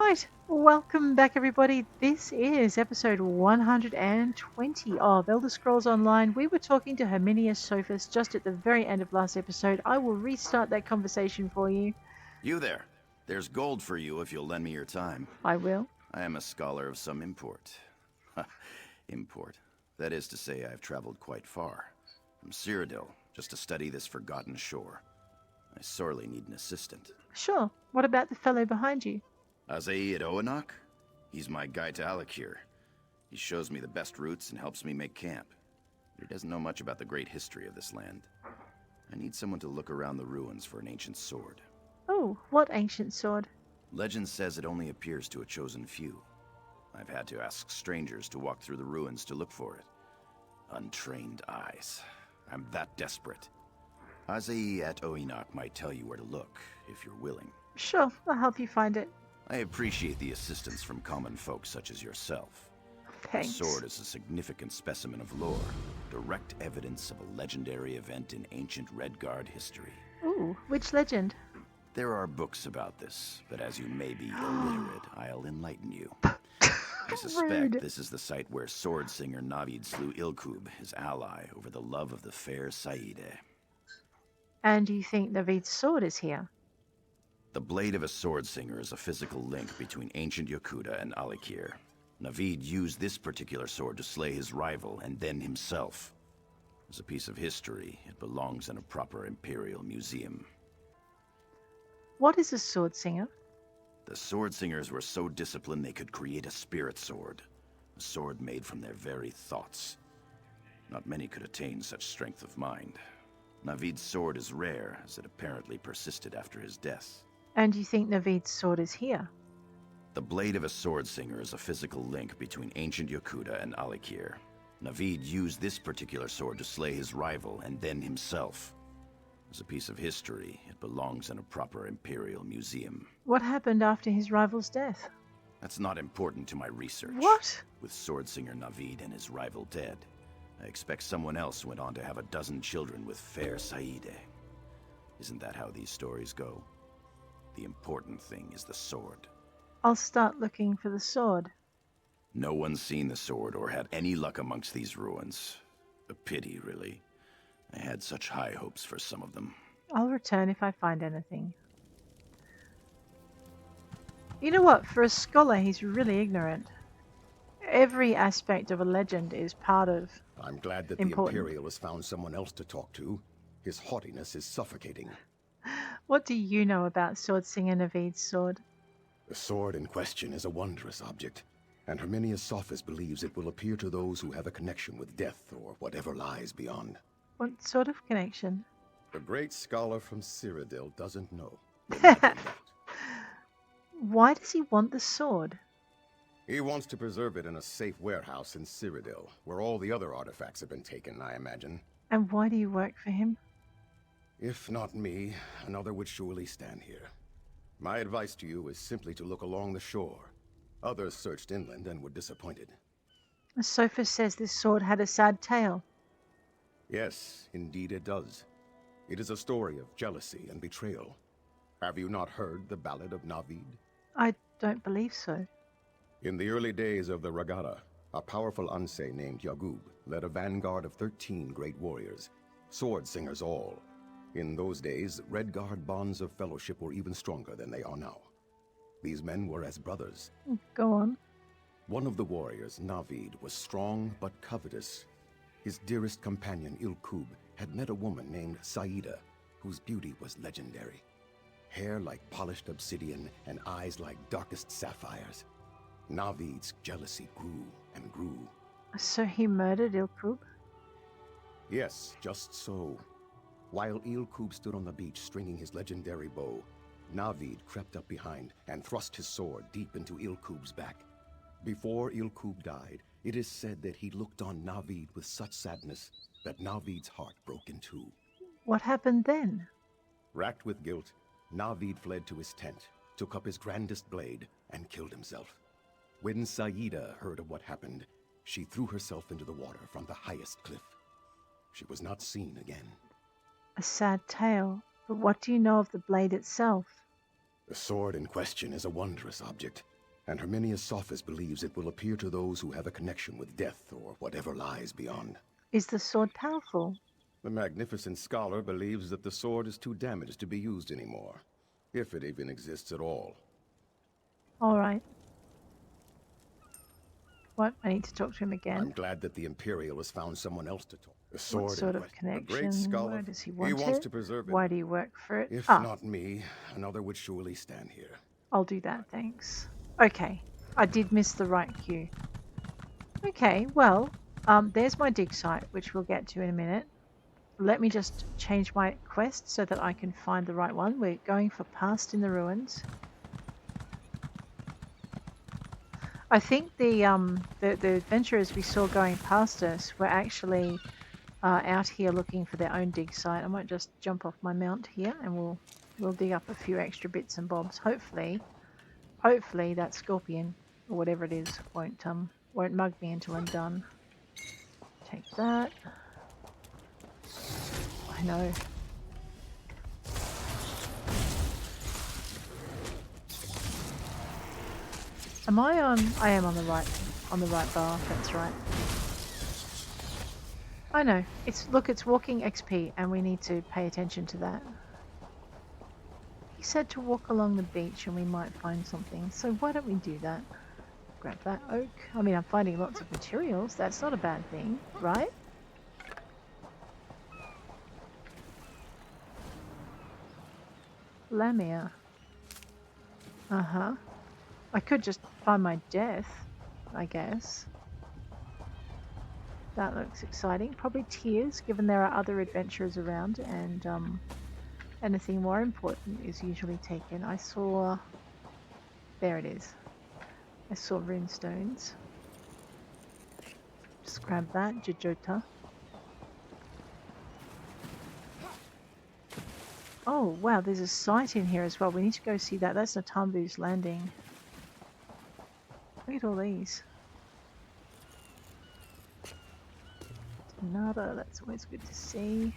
Right, welcome back everybody. This is episode 120 of Elder Scrolls Online. We were talking to Herminius Sophus just at the very end of last episode. I will restart that conversation for you. You there. There's gold for you if you'll lend me your time. I will. I am a scholar of some import. Import. That is to say, I've traveled quite far. From Cyrodiil, just to study this forgotten shore. I sorely need an assistant. Sure. What about the fellow behind you? Azai Oanak? He's my guide to alikh'r. He shows me the best routes and helps me make camp. But he doesn't know much about the great history of this land. I need someone to look around the ruins for an ancient sword. Oh, what ancient sword? Legend says it only appears to a chosen few. I've had to ask strangers to walk through the ruins to look for it. Untrained eyes. I'm that desperate. Azai at Oanak might tell you where to look, if you're willing. Sure, I'll help you find it. I appreciate the assistance from common folk such as yourself. Thanks. The sword is a significant specimen of lore, direct evidence of a legendary event in ancient Redguard history. Ooh, which legend? There are books about this, but as you may be illiterate, I'll enlighten you. I suspect Rude. this is the site where sword singer Navid slew Ilkub, his ally, over the love of the fair Saide. And you think Navid's sword is here? The blade of a sword singer is a physical link between ancient Yokuda and alikh'r. Navid used this particular sword to slay his rival and then himself. As a piece of history, it belongs in a proper imperial museum. What is a sword singer? The sword singers were so disciplined they could create a spirit sword. A sword made from their very thoughts. Not many could attain such strength of mind. Navid's sword is rare, as it apparently persisted after his death. And you think Navid's sword is here? The blade of a sword singer is a physical link between ancient Yokuda and alikh'r. Navid used this particular sword to slay his rival and then himself. As a piece of history, it belongs in a proper imperial museum. What happened after his rival's death? That's not important to my research. What? With sword singer Navid and his rival dead, I expect someone else went on to have a dozen children with fair Saide. Isn't that how these stories go? The important thing is the sword. I'll start looking for the sword. No one's seen the sword or had any luck amongst these ruins. A pity, really. I had such high hopes for some of them. I'll return if I find anything. You know what? For a scholar, he's really ignorant. Every aspect of a legend is part of I'm glad that important. the Imperial has found someone else to talk to. His haughtiness is suffocating. What do you know about Sword Singer Navid's sword? The sword in question is a wondrous object, and Herminius Sophus believes it will appear to those who have a connection with death or whatever lies beyond. What sort of connection? The great scholar from Cyrodiil doesn't know. Imagine that. Why does he want the sword? He wants to preserve it in a safe warehouse in Cyrodiil, where all the other artifacts have been taken, I imagine. And why do you work for him? If not me, another would surely stand here. My advice to you is simply to look along the shore. Others searched inland and were disappointed. Sophus says this sword had a sad tale. Yes, indeed it does. It is a story of jealousy and betrayal. Have you not heard the Ballad of Navid? I don't believe so. In the early days of the Ragada, a powerful Anse named Yagub led a vanguard of 13 great warriors, sword singers all. In those days, Redguard bonds of fellowship were even stronger than they are now. These men were as brothers. Go on. One of the warriors, Navid, was strong but covetous. His dearest companion, Ilkub, had met a woman named Saida, whose beauty was legendary. Hair like polished obsidian and eyes like darkest sapphires. Navid's jealousy grew and grew. So he murdered Ilkub? Yes, just so. While Ilkub stood on the beach stringing his legendary bow, Navid crept up behind and thrust his sword deep into Ilkub's back. Before Ilkub died, it is said that he looked on Navid with such sadness that Navid's heart broke in two. What happened then? Racked with guilt, Navid fled to his tent, took up his grandest blade, and killed himself. When Saida heard of what happened, she threw herself into the water from the highest cliff. She was not seen again. A sad tale, but what do you know of the blade itself? The sword in question is a wondrous object, and Herminius Sophis believes it will appear to those who have a connection with death or whatever lies beyond. Is the sword powerful? The magnificent scholar believes that the sword is too damaged to be used anymore, if it even exists at all. Alright. What? I need to talk to him again. I'm glad that the Imperial has found someone else to talk. The sword What sort in of question. A great connection? scholar. Why does he want wants it? to preserve it. Why do you work for it? If Ah, not me, another would surely stand here. I'll do that, thanks. Okay, I did miss the right cue. Okay, well, there's my dig site, which we'll get to in a minute. Let me just change my quest so that I can find the right one. We're going for Past in the Ruins. I think the adventurers we saw going past us were actually out here looking for their own dig site. I might just jump off my mount here and we'll dig up a few extra bits and bobs. Hopefully that scorpion or whatever it is won't mug me until I'm done. Take that. I know. Am I on? I am on the right bar. That's right. I know. It's walking XP, and we need to pay attention to that. He said to walk along the beach, and we might find something. So why don't we do that? Grab that oak. I mean, I'm finding lots of materials. That's not a bad thing, right? Lamia. Uh-huh. I could just find my death, I guess. That looks exciting. Probably tears, given there are other adventurers around, and anything more important is usually taken. I saw... There it is. I saw runestones. Just grab that, Jajota. Oh, wow, there's a site in here as well. We need to go see that. That's No-Tambu's landing. Look at all these. Nada, that's always good to see.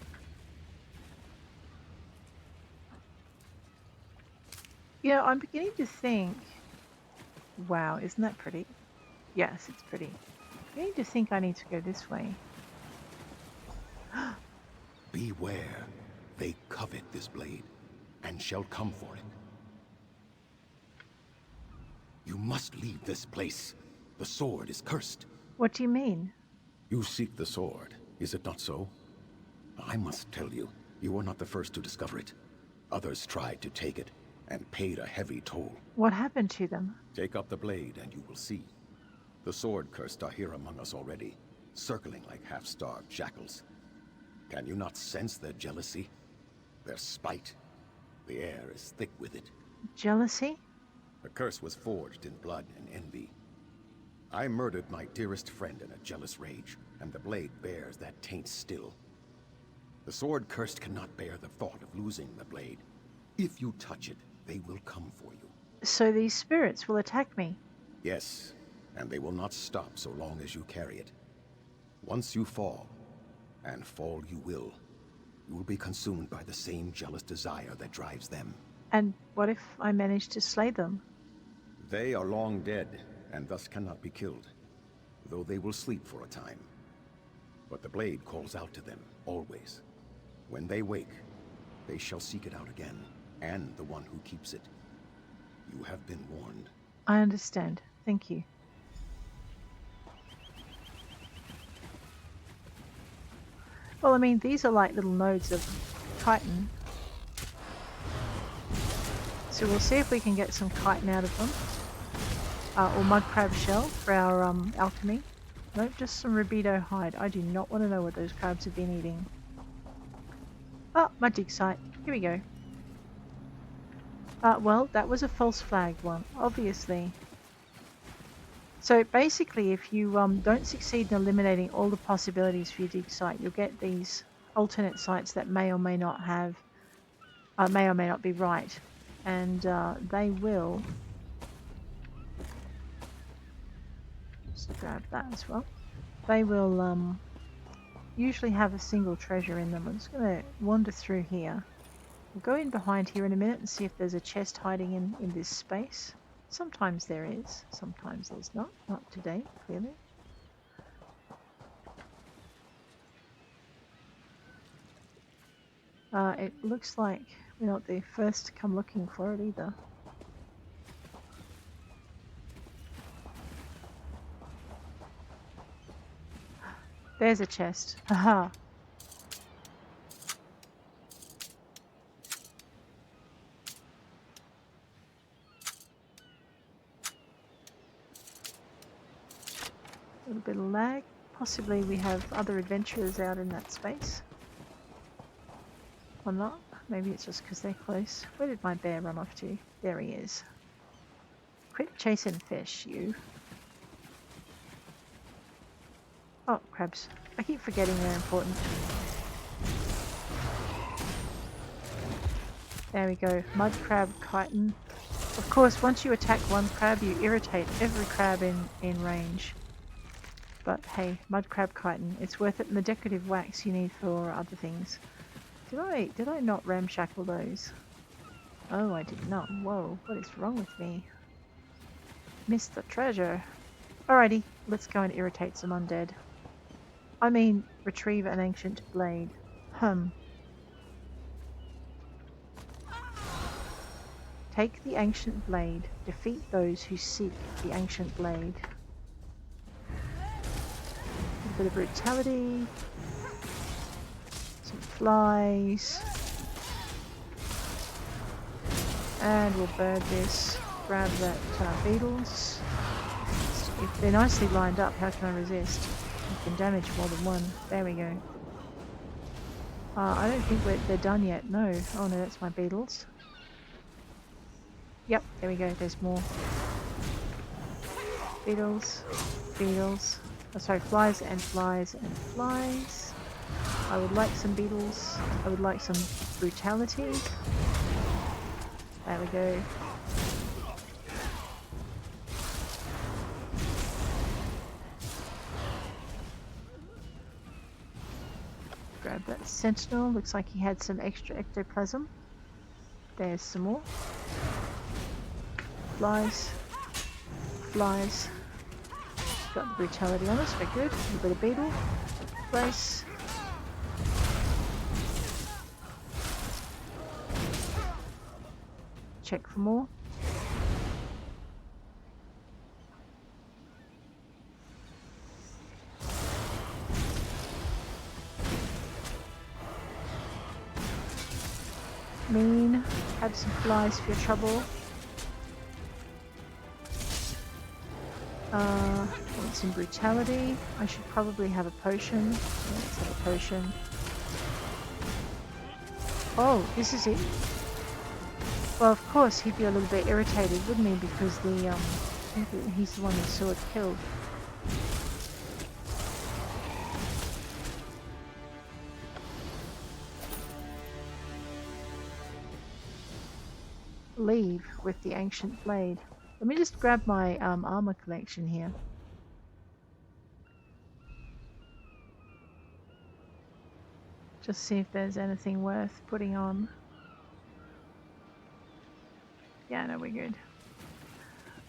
You know, I'm beginning to think... Wow, isn't that pretty? Yes, it's pretty. I'm beginning to think I need to go this way. Beware. They covet this blade, and shall come for it. You must leave this place. The sword is cursed. What do you mean? You seek the sword, is it not so? I must tell you, you are not the first to discover it. Others tried to take it, and paid a heavy toll. What happened to them? Take up the blade, and you will see. The sword-cursed are here among us already, circling like half-starved jackals. Can you not sense their jealousy? Their spite? The air is thick with it. Jealousy? The curse was forged in blood and envy. I murdered my dearest friend in a jealous rage, and the blade bears that taint still. The sword-cursed cannot bear the thought of losing the blade. If you touch it, they will come for you. So these spirits will attack me? Yes, and they will not stop so long as you carry it. Once you fall, and fall you will be consumed by the same jealous desire that drives them. And what if I manage to slay them? They are long dead, and thus cannot be killed, though they will sleep for a time. But the blade calls out to them, always. When they wake, they shall seek it out again, and the one who keeps it. You have been warned. I understand. Thank you. Well, I mean, these are like little nodes of chitin. So we'll see if we can get some chitin out of them. Or mud crab shell for our alchemy. Nope, just some rubido hide. I do not want to know what those crabs have been eating. Oh, my dig site. Here we go. Well, that was a false flag one, obviously. So basically, if you don't succeed in eliminating all the possibilities for your dig site, you'll get these alternate sites that may or may not have, may or may not be right, and they will. Just grab that as well. They will usually have a single treasure in them. I'm just going to wander through here. We'll go in behind here in a minute and see if there's a chest hiding in this space. Sometimes there is, sometimes there's not. Not today, clearly. It looks like we're not the first to come looking for it either. There's a chest. Haha. A little bit of lag. Possibly we have other adventurers out in that space. Or not. Maybe it's just because they're close. Where did my bear run off to? There he is. Quit chasing fish, you. Oh, crabs. I keep forgetting they're important. There we go. Mud crab chitin. Of course, once you attack one crab, you irritate every crab in range. But hey, mud crab chitin. It's worth it, and the decorative wax you need for other things. Did I not ramshackle those? Oh, I did not. Whoa, what is wrong with me? Missed the treasure. Alrighty, let's go and irritate some undead. I mean, retrieve an ancient blade. Take the ancient blade. Defeat those who seek the ancient blade. A bit of brutality. Some flies. And we'll bird this. Grab that beetles. If they're nicely lined up, how can I resist? You can damage more than one. There we go. I don't think they're done yet. No. Oh no, that's my beetles. Yep, there we go. There's more. Beetles. Beetles. Oh, sorry, flies and flies and flies. I would like some beetles. I would like some brutality. There we go. Grab that sentinel. Looks like he had some extra ectoplasm. There's some more. Flies. Flies. Got the brutality on us. We're good. A little bit of beetle. Brace. Check for more. Mean. Have some flies for your trouble. Want some brutality. I should probably have a potion. Let's have a potion. Oh, this is it. Well, of course he'd be a little bit irritated, wouldn't he? Because he's the one who saw it killed. Leave with the ancient blade. Let me just grab my armor collection here. Just see if there's anything worth putting on. Yeah, no, we're good.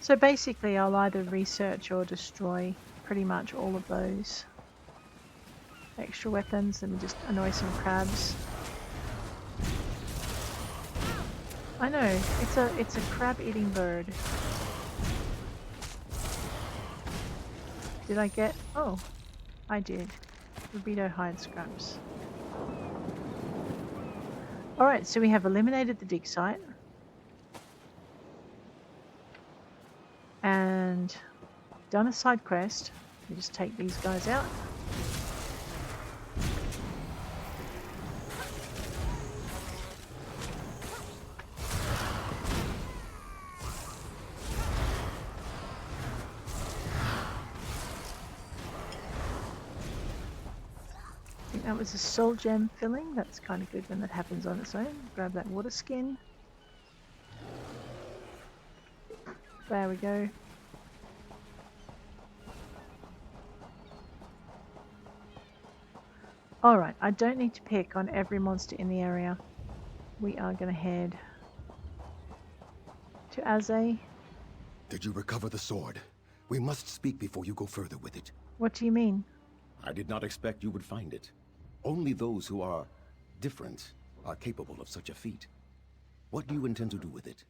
So basically I'll either research or destroy pretty much all of those extra weapons. Let me just annoy some crabs. I know, it's a crab-eating bird. Did I get... Oh, I did. Libido hide scraps. Alright, so we have eliminated the dig site. And done a side quest. We just take these guys out. I think that was a soul gem filling. That's kind of good when that happens on its own. Grab that water skin. There we go. Alright, I don't need to pick on every monster in the area. we are going to head to Azay. Did you recover the sword? We must speak before you go further with it. What do you mean? I did not expect you would find it. Only those who are different are capable of such a feat. What do you intend to do with it?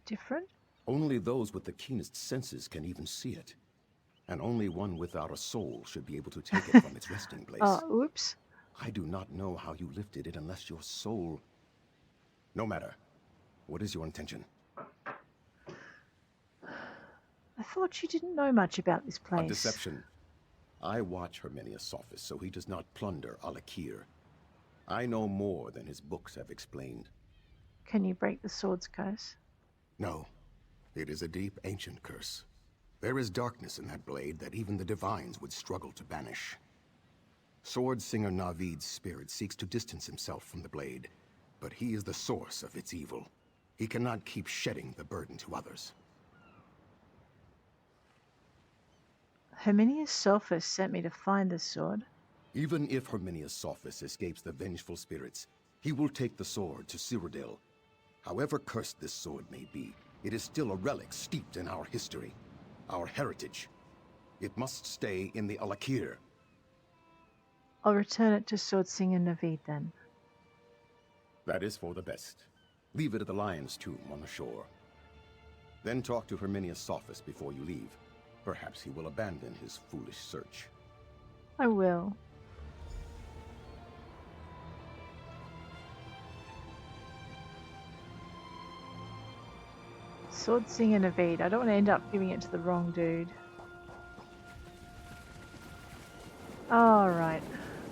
Different? Only those with the keenest senses can even see it. And only one without a soul should be able to take it from its resting place. Oh, oops. I do not know how you lifted it unless your soul... No matter. What is your intention? I thought you didn't know much about this place. A deception. I watch Herminius' office so he does not plunder alikh'r. I know more than his books have explained. Can you break the sword's curse? No. It is a deep, ancient curse. There is darkness in that blade that even the divines would struggle to banish. Sword Singer Navid's spirit seeks to distance himself from the blade, but he is the source of its evil. He cannot keep shedding the burden to others. Herminius Sophus sent me to find this sword. Even if Herminius Sophus escapes the vengeful spirits, he will take the sword to Cyrodiil. However cursed this sword may be, it is still a relic steeped in our history, our heritage. It must stay in the alikh'r. I'll return it to Sword Singer Navid then. That is for the best. Leave it at the lion's tomb on the shore. Then talk to Herminius Sophus before you leave. Perhaps he will abandon his foolish search. I will. Sword Singer Navid. I don't want to end up giving it to the wrong dude. Alright.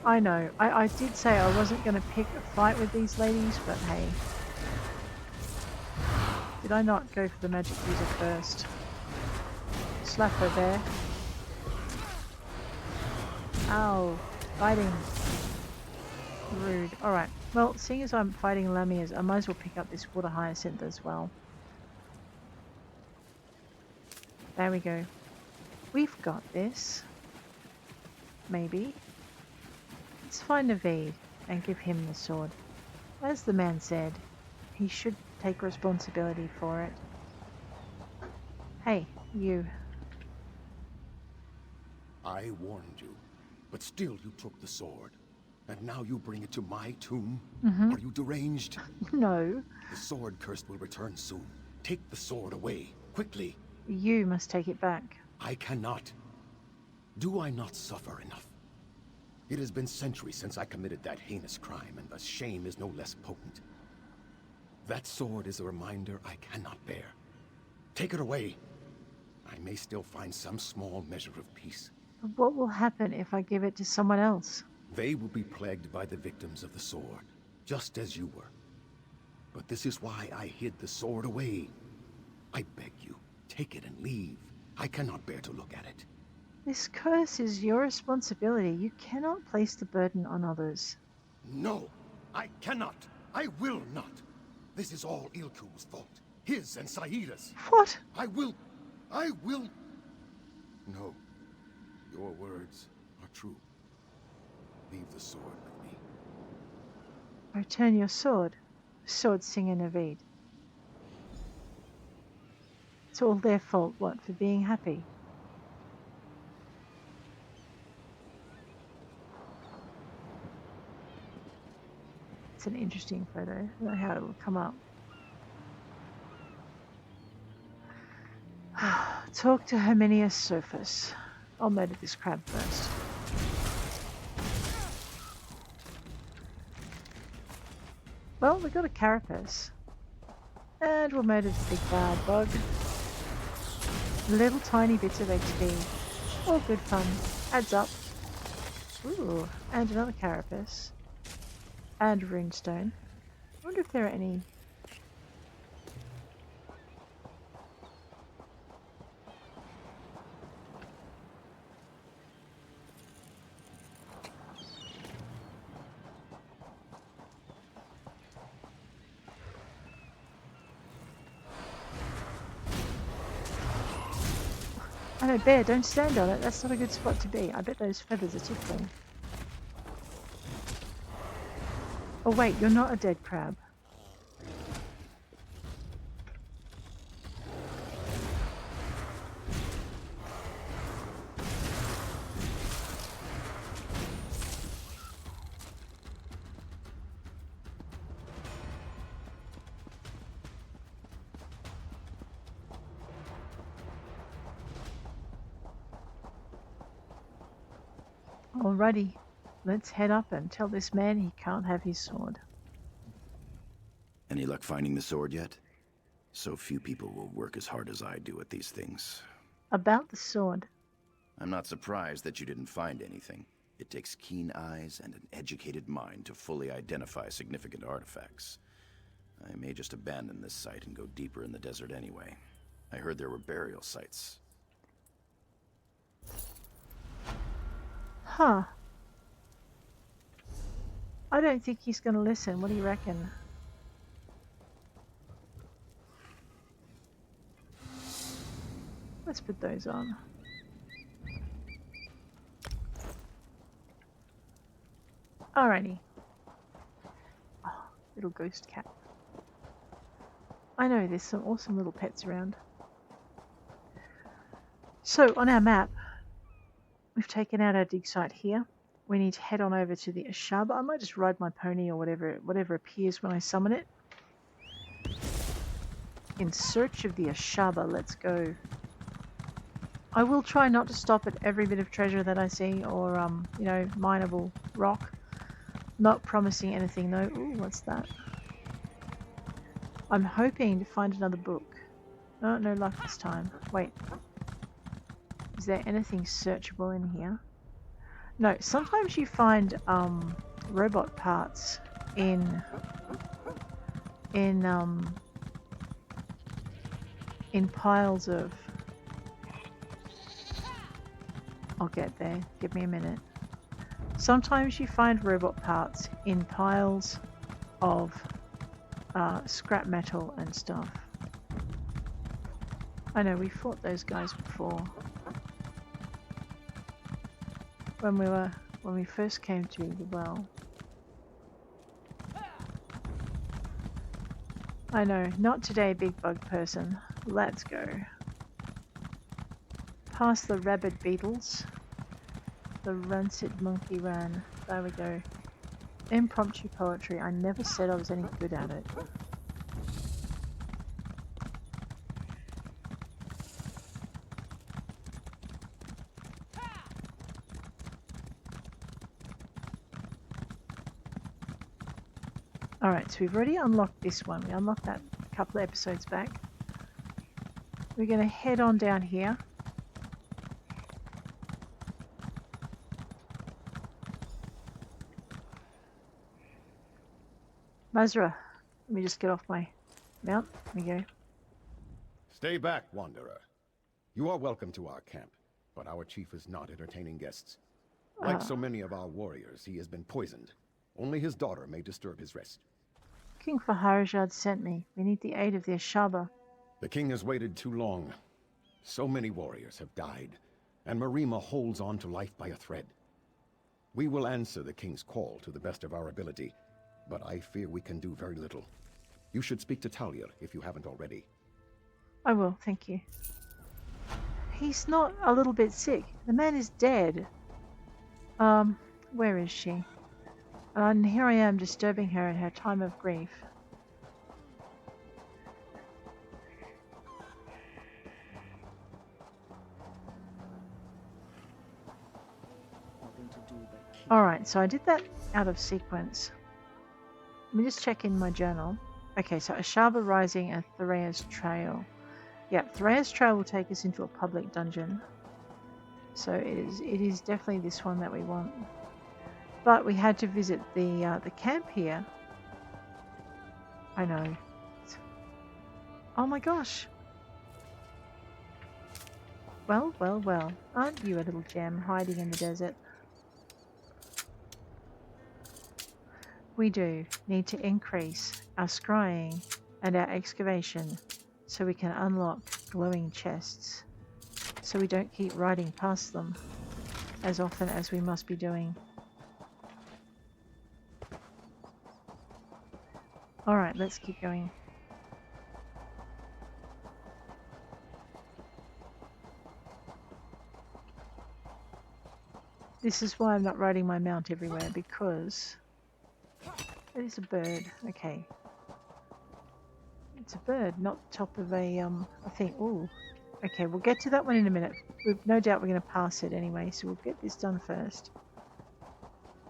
I know. I did say I wasn't going to pick a fight with these ladies, but hey. Did I not go for the magic user first? Slap her there. Ow. Fighting. Rude. Alright. Well, seeing as I'm fighting Lamias, I might as well pick up this water hyacinth as well. There we go. We've got this. Maybe. Let's find Navid and give him the sword. As the man said, he should take responsibility for it. Hey, you. I warned you, but still you took the sword. And now you bring it to my tomb? Are you deranged? No. The sword curse will return soon. Take the sword away, quickly. You must take it back. I cannot. Do I not suffer enough? It has been centuries since I committed that heinous crime, and the shame is no less potent. That sword is a reminder I cannot bear. Take it away. I may still find some small measure of peace. But what will happen if I give it to someone else? They will be plagued by the victims of the sword, just as you were. But this is why I hid the sword away. I beg you, take it and leave. I cannot bear to look at it. This curse is your responsibility. You cannot place the burden on others. No, I cannot. I will not. This is all Ilku's fault. His and Sa'ida's. What? I will. No, your words are true. Leave the sword with me. Return your sword, Sword Singer Navid. It's all their fault, what, for being happy? It's an interesting photo. I don't know how it will come up. Talk to Herminius Sophus. I'll murder this crab first. Well, we got a carapace. And we'll murder the big bad bug. Little tiny bits of XP. All good fun. Adds up. Ooh, and another carapace. And runestone. I wonder if there are any... I know, bear, don't stand on it. That's not a good spot to be. I bet those feathers are tickling. Oh wait, you're not a dead crab. Alrighty, let's head up and tell this man he can't have his sword. Any luck finding the sword yet? So few people will work as hard as I do at these things. About the sword. I'm not surprised that you didn't find anything. It takes keen eyes and an educated mind to fully identify significant artifacts. I may just abandon this site and go deeper in the desert anyway. I heard there were burial sites. Huh. I don't think he's going to listen. What do you reckon? Let's put those on. Alrighty. Oh, little ghost cat. I know there's some awesome little pets around. So on our map, we've taken out our dig site here. We need to head on over to the Ash'abah. I might just ride my pony or whatever appears when I summon it. In search of the Ash'abah, let's go. I will try not to stop at every bit of treasure that I see or, you know, mineable rock. Not promising anything though. Ooh, what's that? I'm hoping to find another book. Oh, no luck this time. Wait. Is there anything searchable in here? No, sometimes you find robot parts in piles of... I'll get there. Give me a minute. Sometimes you find robot parts in piles of scrap metal and stuff. I know, we fought those guys before. When we first came to the well. I know, not today, big bug person. Let's go. Past the rabid beetles. The rancid monkey ran. There we go. Impromptu poetry. I never said I was any good at it. Alright, so we've already unlocked this one. We unlocked that a couple of episodes back. We're going to head on down here. Mazra, let me just get off my mount. There we go. Stay back, Wanderer. You are welcome to our camp, but our chief is not entertaining guests. Like so many of our warriors, he has been poisoned. Only his daughter may disturb his rest. King Farvad sent me. We need the aid of the Ash'abah. The king has waited too long. So many warriors have died, and Marima holds on to life by a thread. We will answer the king's call to the best of our ability, but I fear we can do very little. You should speak to alikh'r if you haven't already. I will, thank you. He's not a little bit sick. The man is dead. Where is she? And here I am disturbing her in her time of grief. Alright, so I did that out of sequence. Let me just check in my journal. Okay, so Ash'abah Rising and Thraya's Trail. Yeah, Thraya's Trail will take us into a public dungeon. So it is definitely this one that we want. But we had to visit the camp here. I know. Oh my gosh. Well, well, well. Aren't you a little gem hiding in the desert? We do need to increase our scrying and our excavation so we can unlock glowing chests. So we don't keep riding past them as often as we must be doing. Alright, let's keep going. This is why I'm not riding my mount everywhere, because it is a bird. Okay. It's a bird, not the top of a, I think, ooh. Okay, we'll get to that one in a minute. No doubt we're going to pass it anyway, so we'll get this done first.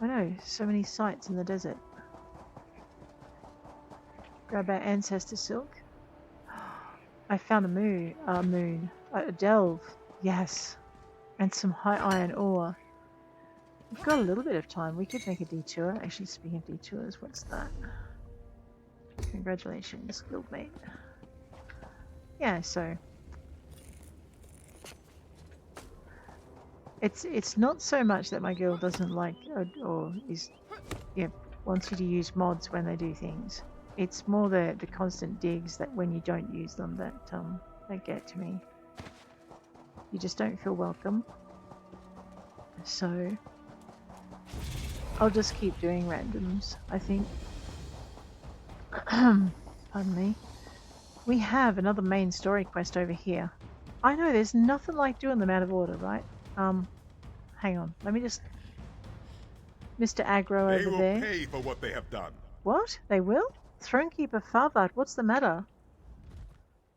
I know, so many sights in the desert. Grab our Ancestor silk. I found a moon. A delve. Yes. And some high iron ore. We've got a little bit of time. We could make a detour. Actually, speaking of detours, what's that? Congratulations, guildmate. Yeah, so it's not so much that my guild doesn't like or is wants you to use mods when they do things. It's more the constant digs that when you don't use them that get to me. You just don't feel welcome. So I'll just keep doing randoms, I think. Pardon me. We have another main story quest over here. I know there's nothing like doing them out of order, right? Hang on. Let me just... Mr. Aggro over there. They will pay for what they have done. What? They will? Throne Keeper Favad, what's the matter?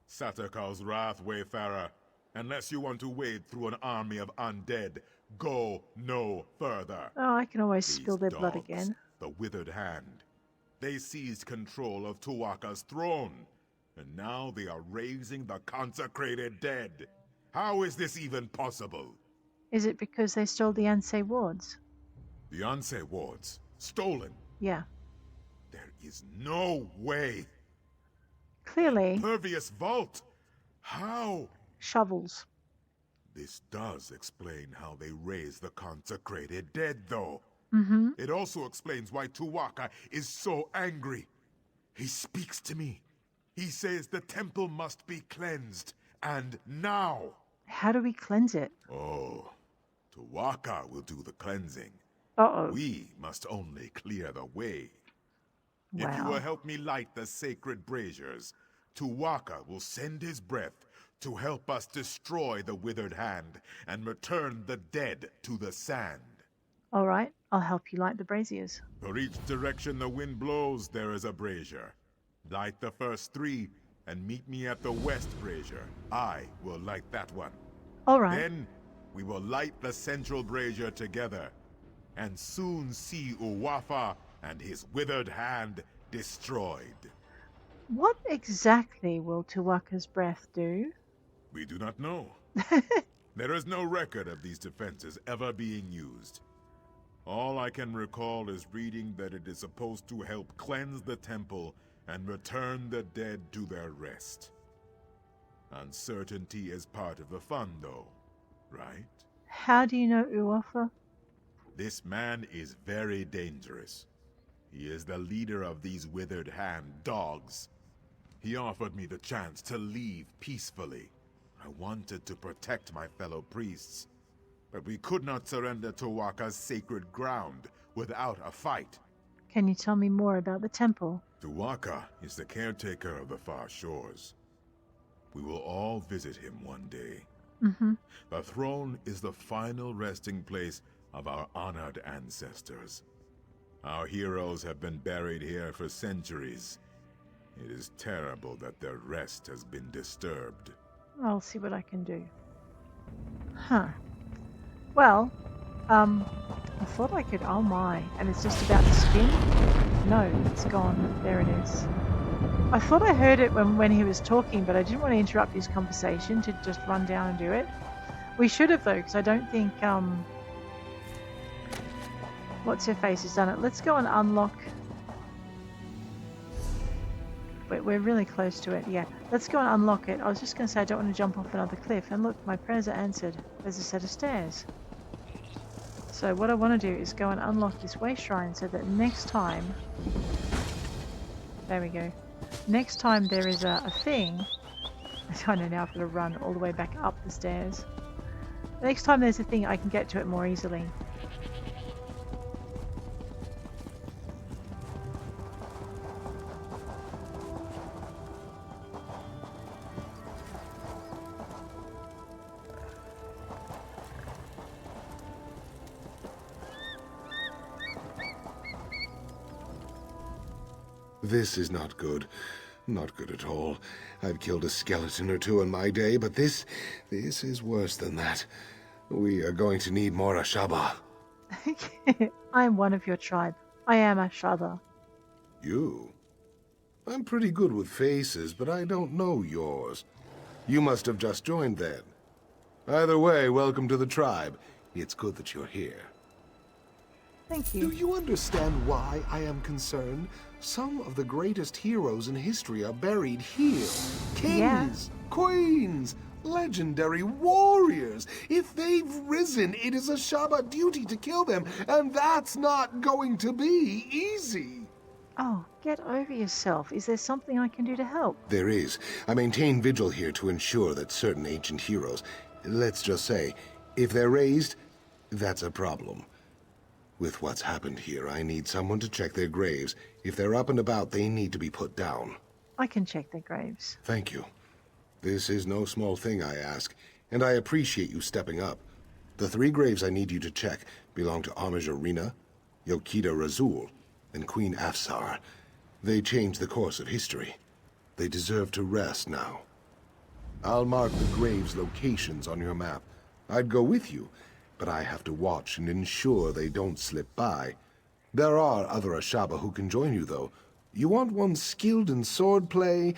Satyrkar's wrath, Wayfarer. Unless you want to wade through an army of undead, go no further. Oh, I can always These spill their blood dogs, again. The Withered Hand. They seized control of Tuwaka's throne, and now they are raising the consecrated dead. How is this even possible? Is it because they stole the Ansei wards? The Ansei wards? Stolen? Yeah. There is no way. Clearly. Pervious vault? How? Shovels. This does explain how they raise the consecrated dead, though. Mm-hmm. It also explains why Tuwaka is so angry. He speaks to me. He says the temple must be cleansed, and now. How do we cleanse it? Oh, Tuwaka will do the cleansing. Uh-oh. We must only clear the way. Wow. If you will help me light the sacred braziers, Tuwaka will send his breath to help us destroy the Withered Hand and return the dead to the sand. All right, I'll help you light the braziers. For each direction the wind blows, there is a brazier. Light the first 3 and meet me at the west brazier. I will light that one. All right. Then we will light the central brazier together and soon see Uwafa and his Withered Hand destroyed. What exactly will Tuwaka's breath do? We do not know. There is no record of these defenses ever being used. All I can recall is reading that it is supposed to help cleanse the temple and return the dead to their rest. Uncertainty is part of the fun, though, right? How do you know Uwafa? This man is very dangerous. He is the leader of these Withered Hand dogs. He offered me the chance to leave peacefully. I wanted to protect my fellow priests, but we could not surrender Tuwaka's sacred ground without a fight. Can you tell me more about the temple? Tuwaka is the caretaker of the far shores. We will all visit him one day. Mm-hmm. The throne is the final resting place of our honored ancestors. Our heroes have been buried here for centuries. It is terrible that their rest has been disturbed. I'll see what I can do. Huh. Well, I thought I could... Oh my. And it's just about to spin? No, it's gone. There it is. I thought I heard it when he was talking, but I didn't want to interrupt his conversation to just run down and do it. We should have, though, because I don't think, What's-her-face has done it. Let's go and unlock... We're really close to it, yeah. Let's go and unlock it. I was just going to say I don't want to jump off another cliff. And look, my prayers are answered. There's a set of stairs. So what I want to do is go and unlock this Wayshrine so that next time... There we go. Next time there is a thing... I know now I've got to run all the way back up the stairs. Next time there's a thing, I can get to it more easily. This is not good. Not good at all. I've killed a skeleton or 2 in my day, but this is worse than that. We are going to need more Ash'abah. I am one of your tribe. I am Ash'abah. You? I'm pretty good with faces, but I don't know yours. You must have just joined then. Either way, welcome to the tribe. It's good that you're here. Thank Do you. you understand why I am concerned? Some of the greatest heroes in history are buried here. Kings, queens, legendary warriors. If they've risen, it is Ash'abah duty to kill them, and that's not going to be easy. Oh, get over yourself. Is there something I can do to help? There is. I maintain vigil here to ensure that certain ancient heroes, let's just say, if they're raised, that's a problem. With what's happened here, I need someone to check their graves. If they're up and about, they need to be put down. I can check their graves. Thank you. This is no small thing, I ask, and I appreciate you stepping up. The 3 graves I need you to check belong to Homage Arena, Yokita Razul, and Queen Afsar. They changed the course of history. They deserve to rest now. I'll mark the graves' locations on your map. I'd go with you, but I have to watch and ensure they don't slip by. There are other Ash'abah who can join you, though. You want one skilled in swordplay,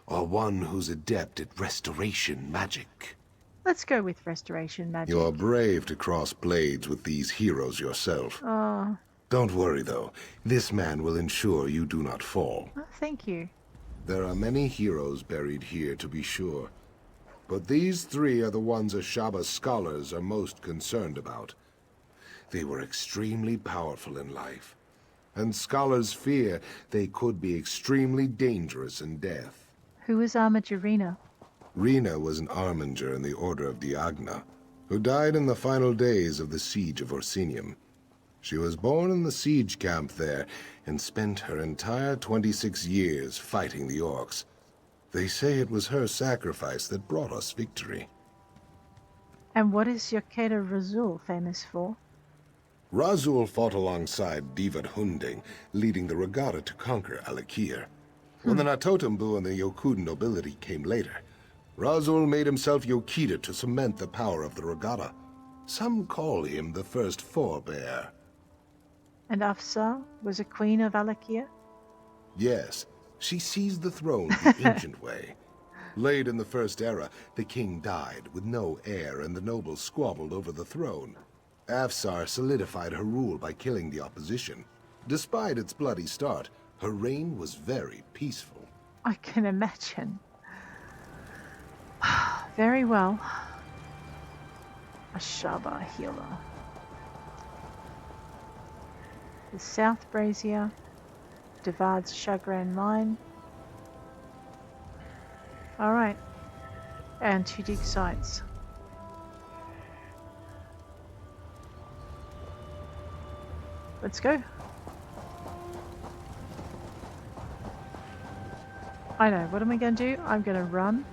or one who's adept at restoration magic? Let's go with restoration magic. You're brave to cross blades with these heroes yourself. Oh, Don't worry, though. This man will ensure you do not fall. thank you. There are many heroes buried here, to be sure. But these 3 are the ones Ash'abah scholars are most concerned about. They were extremely powerful in life, and scholars fear they could be extremely dangerous in death. Who is Armagerina? Rena was an arminger in the Order of Diagna, who died in the final days of the siege of Orsinium. She was born in the siege camp there, and spent her entire 26 years fighting the orcs. They say it was her sacrifice that brought us victory. And what is Yokita Razul famous for? Razul fought alongside Divad Hunding, leading the regatta to conquer alikh'r. When the No-Tambu and the Yokuden nobility came later, Razul made himself Yokita to cement the power of the regatta. Some call him the first forebear. And Afsar was a queen of alikh'r? Yes, she seized the throne the ancient way. Late in the First Era, the king died with no heir and the nobles squabbled over the throne. Afsar solidified her rule by killing the opposition. Despite its bloody start, her reign was very peaceful. I can imagine. Very well. Ash'abah healer. The South Brazier divides Chagrin Mine. Alright. And 2 dig sites. Let's go. I know, what am I going to do? I'm going to run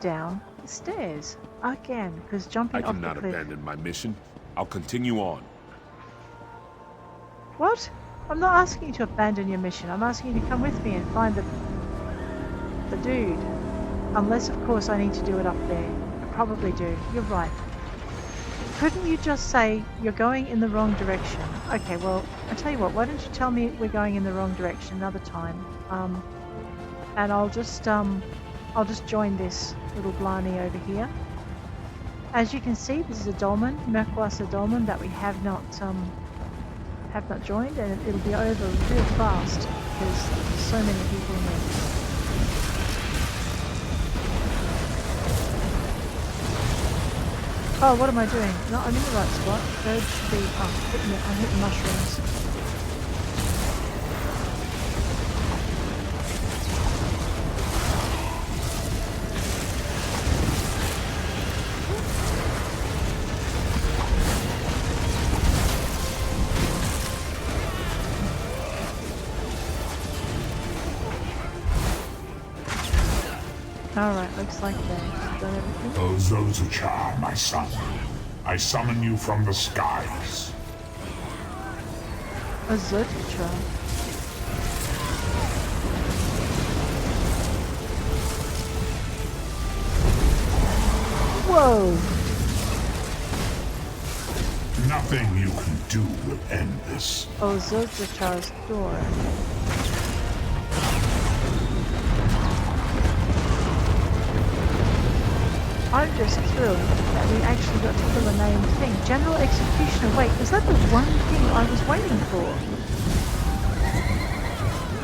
down the stairs again, because jumping I off the cannot cliff. abandon my mission. I'll continue on. What? I'm not asking you to abandon your mission. I'm asking you to come with me and find the dude. Unless, of course, I need to do it up there. I probably do. You're right. Couldn't you just say you're going in the wrong direction? Okay, well, I tell you what. Why don't you tell me we're going in the wrong direction another time? And I'll just join this little blarney over here. As you can see, this is a dolmen, Myrkwasa Dolmen, that we have not joined, and it'll be over real fast because there's so many people in there. Oh, what am I doing? No, I'm in the right spot. Birds should be. Oh, I'm hitting mushrooms. Alright, looks like they've done everything. Ozozzachar, my son, I summon you from the skies. Ozozzachar. Whoa! Nothing Nothing you can do will end this. Ozozzachar's door. I'm just thrilled that we actually got to kill a named thing. General Executioner. Wait, was that the one thing I was waiting for?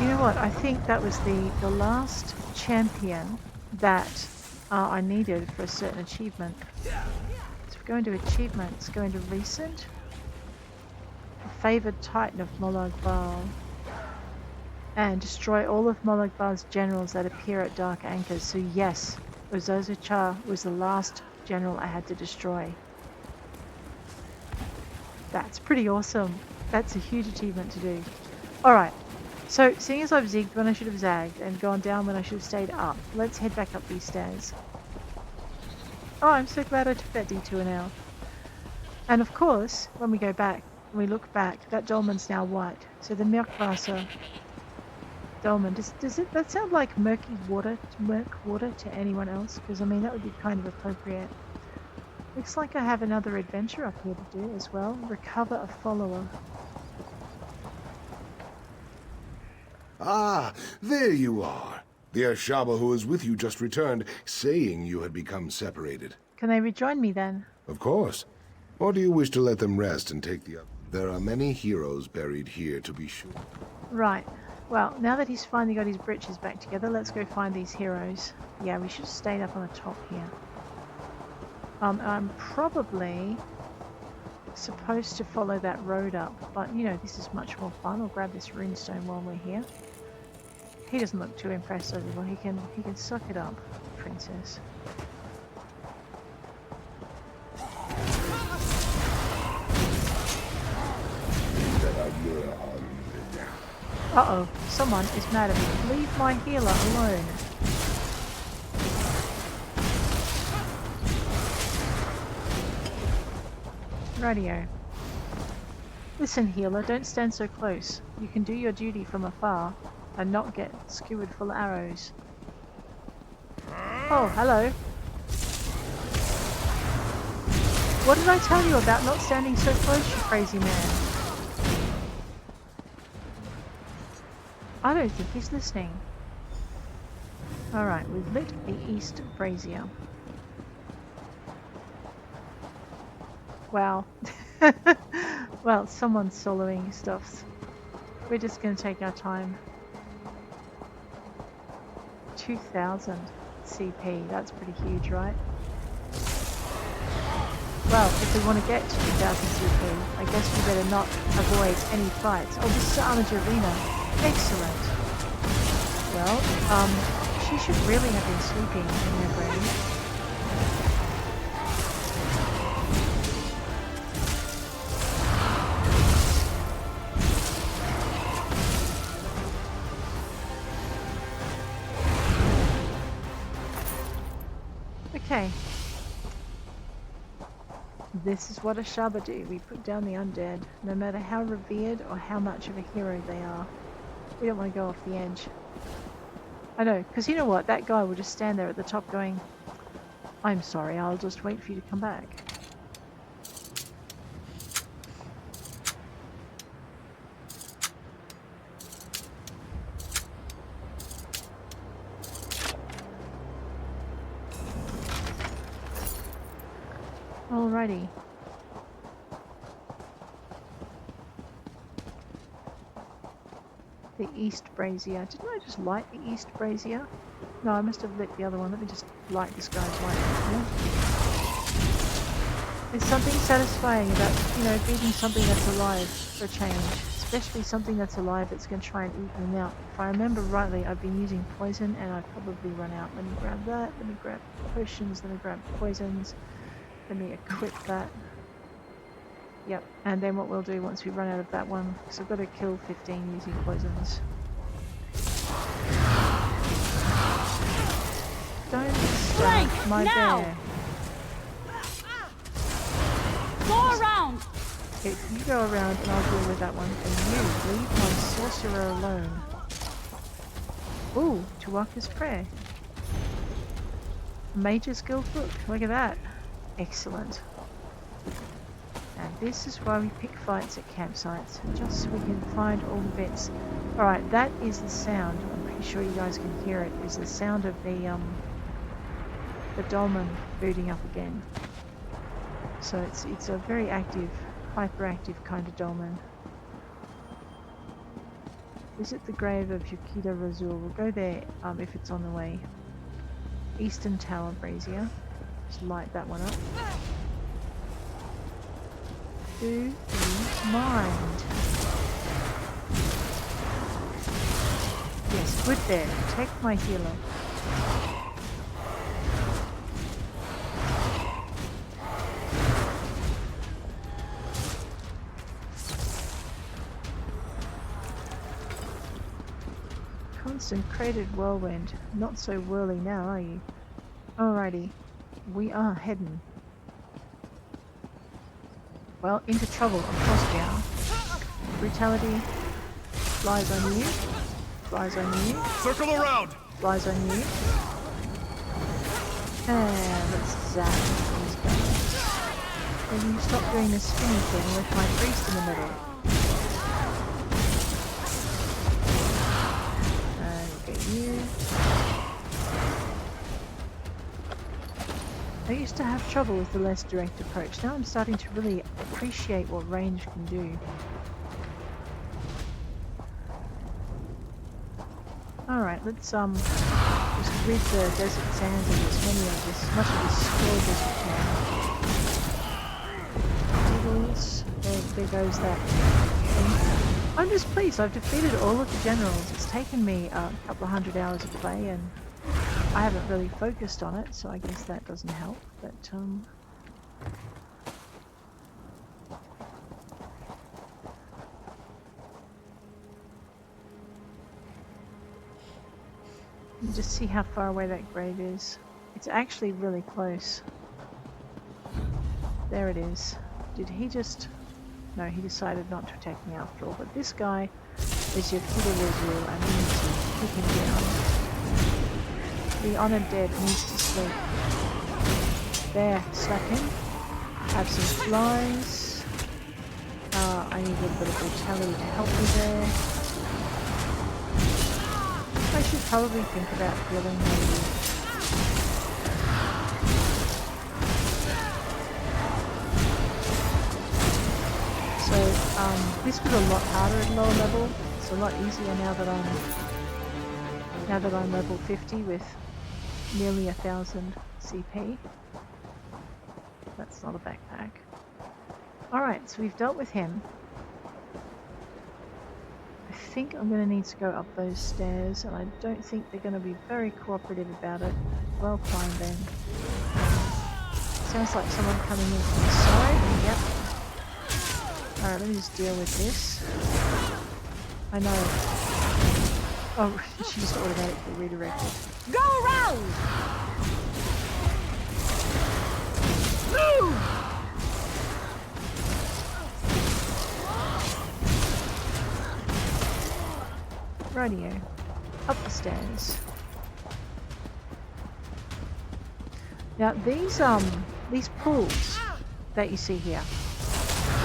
You know what? I think that was the last champion that I needed for a certain achievement. So we go into achievements, go into recent. The Favored Titan of Molag Bal. And destroy all of Molag Bal's generals that appear at Dark Anchors. So yes, Ozozzachar was the last general I had to destroy. That's pretty awesome. That's a huge achievement to do. Alright, so seeing as I've zigged when I should have zagged and gone down when I should have stayed up, let's head back up these stairs. Oh, I'm so glad I took that detour now. And of course, when we go back, when we look back, that dolmen's now white. So the Myrkwasa Dolmen, does it that sound like murk water to anyone else? Because I mean that would be kind of appropriate. Looks like I have another adventure up here to do as well. Recover a follower. Ah, there you are. The Ash'abah who was with you just returned, saying you had become separated. Can they rejoin me then? Of course. Or do you wish to let them rest and take the other? There are many heroes buried here, to be sure. Right. Well, now that he's finally got his britches back together, let's go find these heroes. Yeah, we should have stayed up on the top here. I'm probably supposed to follow that road up, but you know, this is much more fun. I'll grab this runestone while we're here. He doesn't look too impressed overall. He can suck it up, princess. Uh-oh, someone is mad at me. Leave my healer alone. Radio. Listen, healer, don't stand so close. You can do your duty from afar and not get skewered full of arrows. Oh, hello. What did I tell you about not standing so close, you crazy man? I don't think he's listening. Alright, we've lit the east brazier. Wow. Well, someone's soloing stuffs. We're just going to take our time. 2000 CP, that's pretty huge, right? Well, if we want to get to 2000 CP, I guess we better not avoid any fights. Oh, this is Arena. Excellent. Well, she should really have been sleeping in her grave. Okay. This is what Ash'abah do. We put down the undead, no matter how revered or how much of a hero they are. We don't want to go off the edge. I know, because you know what? That guy will just stand there at the top going, I'm sorry, I'll just wait for you to come back. Alrighty. The east brazier. Didn't I just light the east brazier? No, I must have lit the other one. Let me just light this guy's light. Yeah. There's something satisfying about, you know, beating something that's alive for a change. Especially something that's alive that's going to try and eat me out. If I remember rightly, I've been using poison and I've probably run out. Let me grab that. Let me grab potions. Let me grab poisons. Let me equip that. Yep, and then what we'll do once we run out of that one, because I've got to kill 15 using poisons. Don't strike my bear. Go around! Okay, you go around and I'll deal with that one. And you leave my sorcerer alone. Ooh, Tuwaka's prayer. Mage's Guild book, look at that. Excellent. And this is why we pick fights at campsites, just so we can find all the bits. Alright, that is the sound, I'm pretty sure you guys can hear it, is the sound of the dolmen booting up again. So it's a very active, hyperactive kind of dolmen. Visit the grave of Yukita Razul. We'll go there if it's on the way. Eastern Tower Brazier. Just light that one up. Do you mind? Yes, good there. Take my healer. Consecrated whirlwind. Not so whirly now, are you? Alrighty. We are heading. Well, into trouble, of course we are. Brutality. Flies on you. Flies on you. Circle around! Flies on you. And let's zap these guys. Can you stop doing this spinny thing with my priest in the middle? And we'll get you. I used to have trouble with the less direct approach. Now I'm starting to really appreciate what range can do. Alright, let's just rid the desert sands of as much of this scourge as we can. Eagles, there goes that thing. I'm just pleased, I've defeated all of the generals. It's taken me a couple of 100 hours of play and I haven't really focused on it, so I guess that doesn't help, but just see how far away that grave is. It's actually really close. There it is. Did he just... No, he decided not to attack me after all, but this guy is your Yukita Razul and we need to kick him down. The honoured dead needs to sleep. There, slap him. Have some flies. I need a little bit of brutality to help me there. I should probably think about healing maybe. So, this was a lot harder at lower level. It's a lot easier now that I'm level 50 with nearly 1,000 CP. That's not a backpack. Alright, so we've dealt with him. I think I'm going to need to go up those stairs, and I don't think they're going to be very cooperative about it. Well climbed then. Sounds like someone coming in from the side. Yep. Alright, let me just deal with this. I know. Oh, she just automatically redirected. Go around! Move! Radio. Up the stairs. Now these pools that you see here,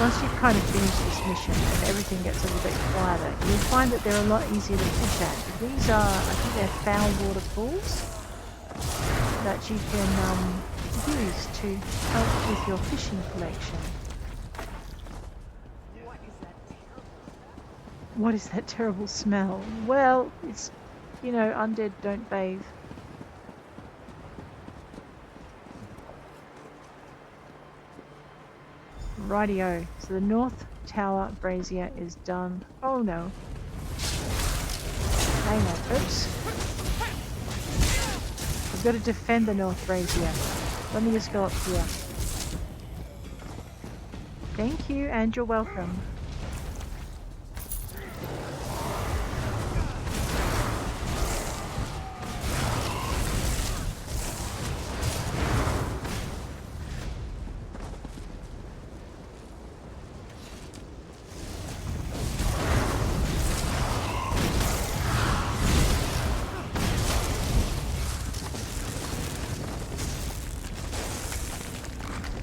once you've kind of finished this mission and everything gets a little bit quieter, you'll find that they're a lot easier to fish at. These are, I think they're foul water pools that you can use to help with your fishing collection. What is that terrible smell? Well, it's, you know, undead don't bathe. Rightio, so the North Tower Brazier is done. Oh no. Hang on, oops. I've got to defend the North Brazier. Let me just go up here. Thank you, and you're welcome.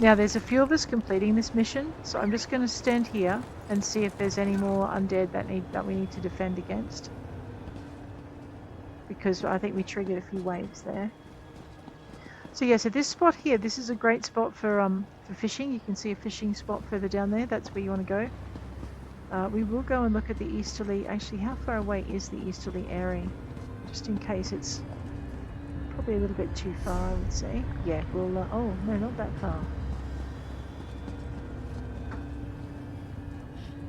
Now there's a few of us completing this mission, so I'm just going to stand here and see if there's any more undead that we need to defend against. Because I think we triggered a few waves there. So yeah, so this spot here, this is a great spot for fishing. You can see a fishing spot further down there. That's where you want to go. We will go and look at the easterly. Actually, how far away is the easterly area? Just in case it's probably a little bit too far, I would say. Yeah, we'll. Oh no, not that far.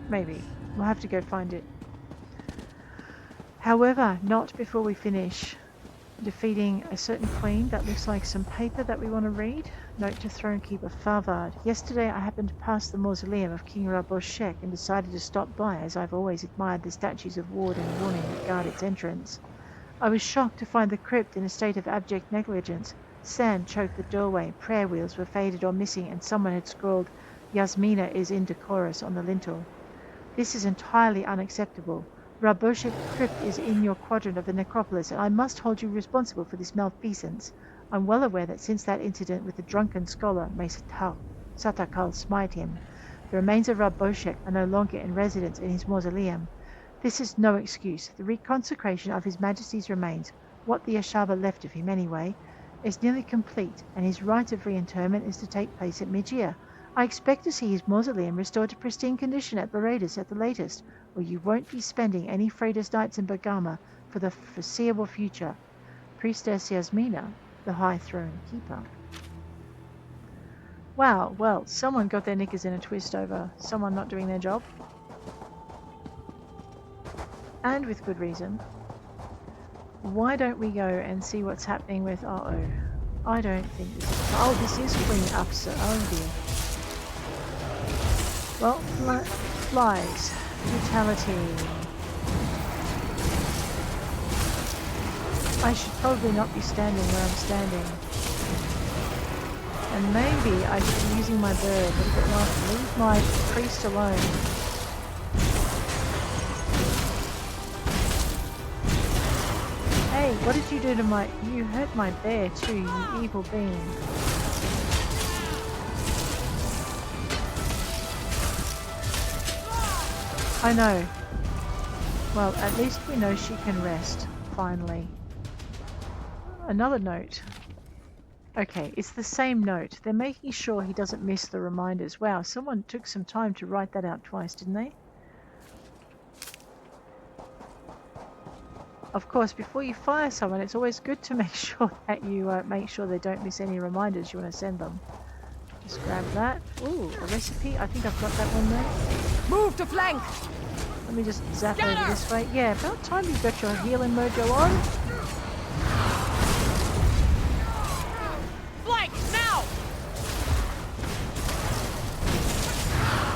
Maybe we'll have to go find it. However, not before we finish defeating a certain queen. That looks like some paper that we want to read. Note to Throne Keeper Farvad. Yesterday I happened to pass the mausoleum of King Raboshek and decided to stop by, as I've always admired the statues of ward and warning that guard its entrance. I was shocked to find the crypt in a state of abject negligence. Sand choked the doorway, prayer wheels were faded or missing, and someone had scrawled, "Yasmina is indecorous" on the lintel. This is entirely unacceptable. Raboshek crypt is in your quadrant of the necropolis, and I must hold you responsible for this malfeasance. I'm well aware that since that incident with the drunken scholar, may Satakal smite him, the remains of Raboshek are no longer in residence in his mausoleum. This is no excuse. The reconsecration of His Majesty's remains, what the Ash'abah left of him anyway, is nearly complete, and his rite of reinterment is to take place at mid-year. I expect to see his mausoleum restored to pristine condition at Lorebooks at the latest, or you won't be spending any Freydis nights in Bergama for the foreseeable future. Priestess Yasmina, the High Throne Keeper. Wow, well, someone got their knickers in a twist over someone not doing their job. And with good reason. Why don't we go and see what's happening with... Uh-oh. I don't think this is... Oh, this is Queen Upsa. Oh dear. Well, flies. Brutality. I should probably not be standing where I'm standing. And maybe I should be using my bird a little bit longer. Leave my priest alone. Hey, what did you do to my... You hurt my bear too, you evil being. I know. Well, at least we know she can rest, finally. Another note. Okay, it's the same note. They're making sure he doesn't miss the reminders. Wow, someone took some time to write that out twice, didn't they? Of course, before you fire someone, it's always good to make sure that you make sure they don't miss any reminders you want to send them. Just grab that. Ooh, a recipe. I think I've got that one there. Move to flank! Let me just zap over this way. Yeah, about time you got your healing mojo on. Flank, now!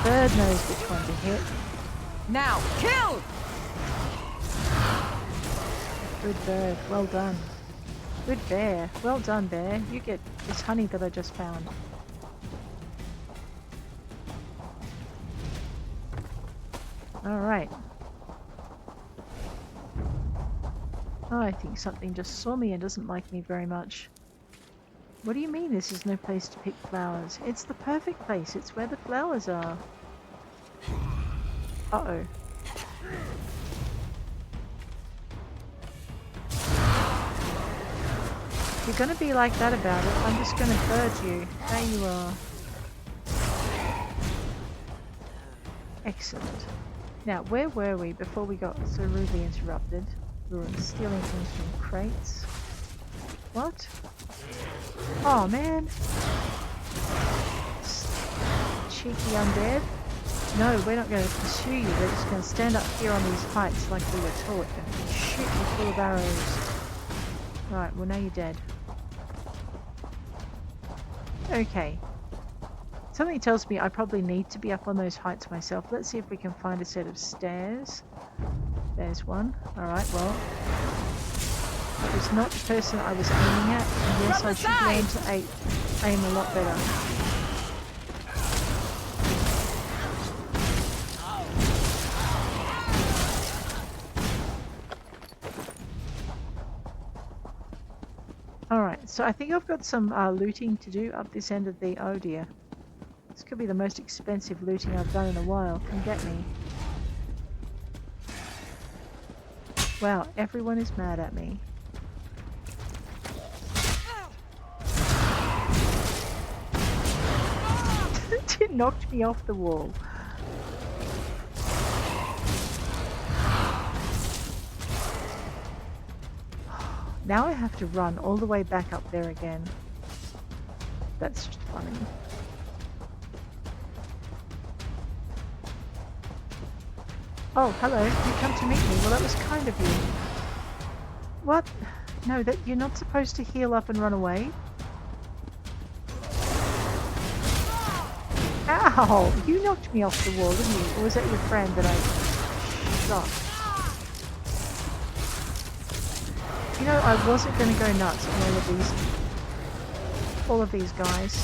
Bird knows which one to hit. Now, kill! Good bird. Well done. Good bear. Well done, bear. You get this honey that I just found. Alright. Oh, I think something just saw me and doesn't like me very much. What do you mean this is no place to pick flowers? It's the perfect place. It's where the flowers are. Uh-oh. If you're gonna be like that about it, I'm just gonna bird you. There you are. Excellent. Now, where were we before we got so rudely interrupted? We were stealing things from crates. What? Oh, man. Cheeky undead. No, we're not going to pursue you. We're just going to stand up here on these heights like we were taught and shoot you full of arrows. Right, well now you're dead. Okay. Something tells me I probably need to be up on those heights myself. Let's see if we can find a set of stairs. There's one. Alright, well. That was not the person I was aiming at. And yes, I should learn to aim a lot better. Alright, so I think I've got some looting to do up this end of the... Oh dear. This could be the most expensive looting I've done in a while. Come get me. Wow, everyone is mad at me. It knocked me off the wall. Now I have to run all the way back up there again. That's just funny. Oh, hello. You come to meet me. Well, that was kind of you. What? No, that you're not supposed to heal up and run away. Ow! You knocked me off the wall, didn't you? Or was that your friend that I shot? You know, I wasn't going to go nuts on all of these guys.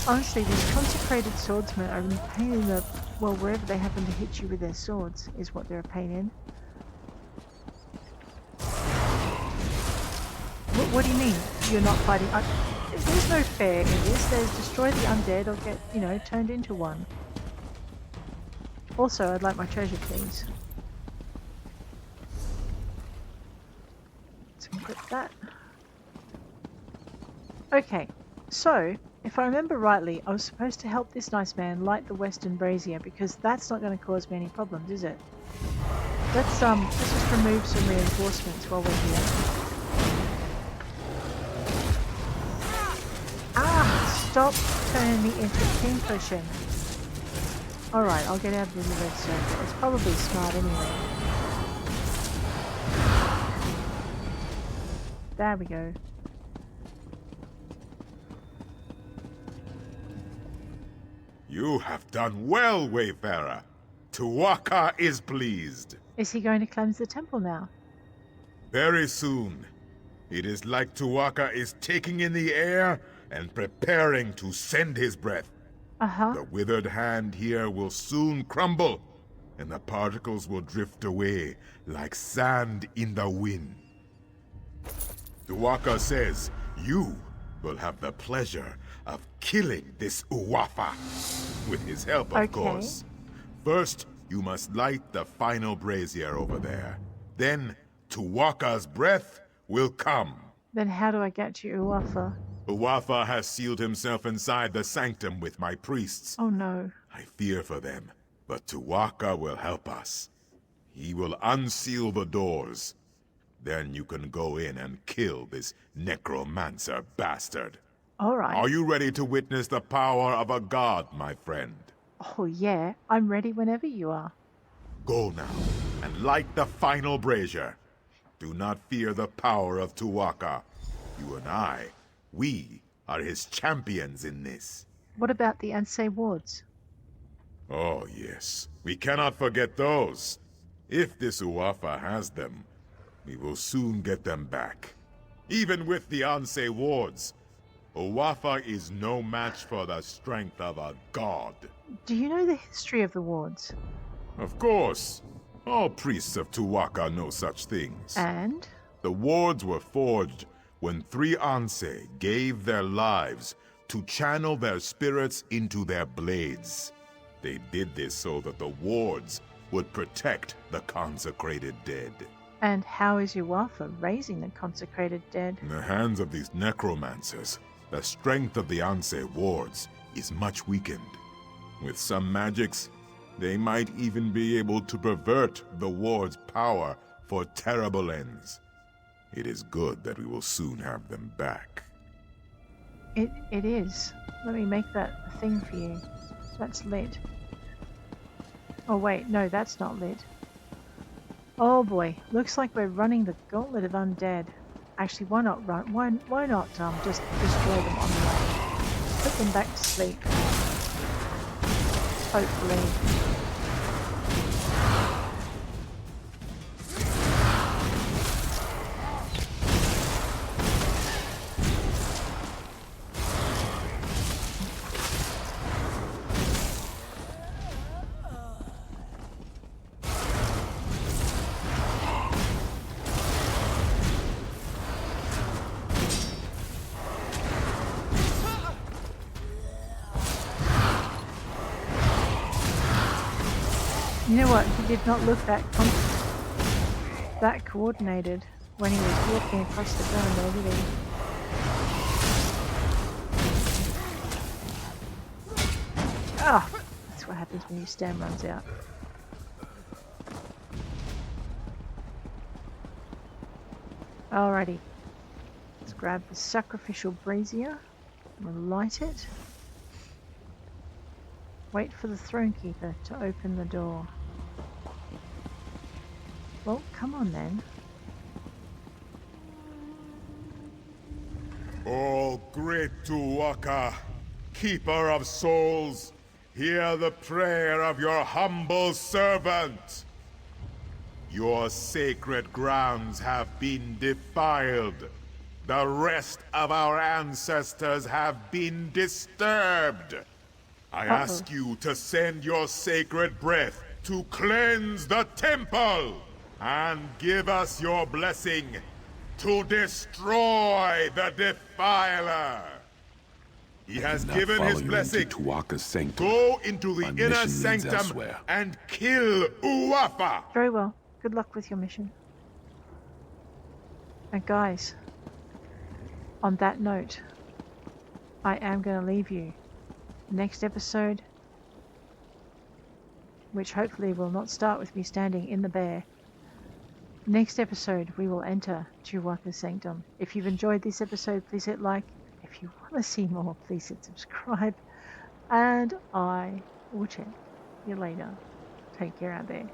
Honestly, these consecrated swordsmen are a pain in the... Well, wherever they happen to hit you with their swords is what they're a pain in. What do you mean? You're not fighting? There's no fair in this. There's destroy the undead or get, you know, turned into one. Also, I'd like my treasure, please. Let's equip that. Okay, so... If I remember rightly, I was supposed to help this nice man light the western brazier because that's not going to cause me any problems, is it? Let's just remove some reinforcements while we're here. Ah! Stop turning me into a pincushion. Alright, I'll get out of the red circle. It's probably smart anyway. There we go. You have done well, Wayfarer. Tuwaka is pleased. Is he going to cleanse the temple now? Very soon. It is like Tuwaka is taking in the air and preparing to send his breath. The withered hand here will soon crumble, and the particles will drift away like sand in the wind. Tuwaka says you will have the pleasure of killing this Uwafa. With his help, of course. First, you must light the final brazier over there. Then, Tuwaka's breath will come. Then how do I get to Uwafa? Uwafa has sealed himself inside the sanctum with my priests. Oh no. I fear for them, but Tuwaka will help us. He will unseal the doors. Then you can go in and kill this necromancer bastard. Alright. Are you ready to witness the power of a god, my friend? Oh yeah, I'm ready whenever you are. Go now, and light the final brazier. Do not fear the power of Tuwaka. You and I, we are his champions in this. What about the Ansei wards? Oh yes, we cannot forget those. If this Uwafa has them, we will soon get them back. Even with the Ansei wards, Uwafa is no match for the strength of a god. Do you know the history of the wards? Of course. All priests of Tuwaka know such things. And? The wards were forged when 3 Ansei gave their lives to channel their spirits into their blades. They did this so that the wards would protect the consecrated dead. And how is Uwafa raising the consecrated dead? In the hands of these necromancers, the strength of the Ansei wards is much weakened. With some magics, they might even be able to pervert the ward's power for terrible ends. It is good that we will soon have them back. It is. Let me make that a thing for you. That's lit. Oh wait, no, that's not lit. Oh boy, looks like we're running the gauntlet of undead. Actually, why not run? Why not just destroy them on the way? Put them back to sleep. Hopefully. You know what? He did not look that coordinated when he was walking across the ground there, did he? Oh, that's what happens when your stam runs out. Alrighty. Let's grab the sacrificial brazier. We'll light it. Wait for the Throne Keeper to open the door. Well, come on then. Oh, great Uwafa, Keeper of Souls, hear the prayer of your humble servant. Your sacred grounds have been defiled. The rest of our ancestors have been disturbed. I ask you to send your sacred breath to cleanse the temple and give us your blessing to destroy the defiler. He has given his blessing. Go into the inner sanctum and kill Uwafa. Very well. Good luck with your mission. And guys, on that note, I am going to leave you. Next episode, which hopefully will not start with me standing in the bear. Next episode, we will enter Uwafa's Sanctum. If you've enjoyed this episode, please hit like. If you want to see more, please hit subscribe. And I will check you later. Take care out there.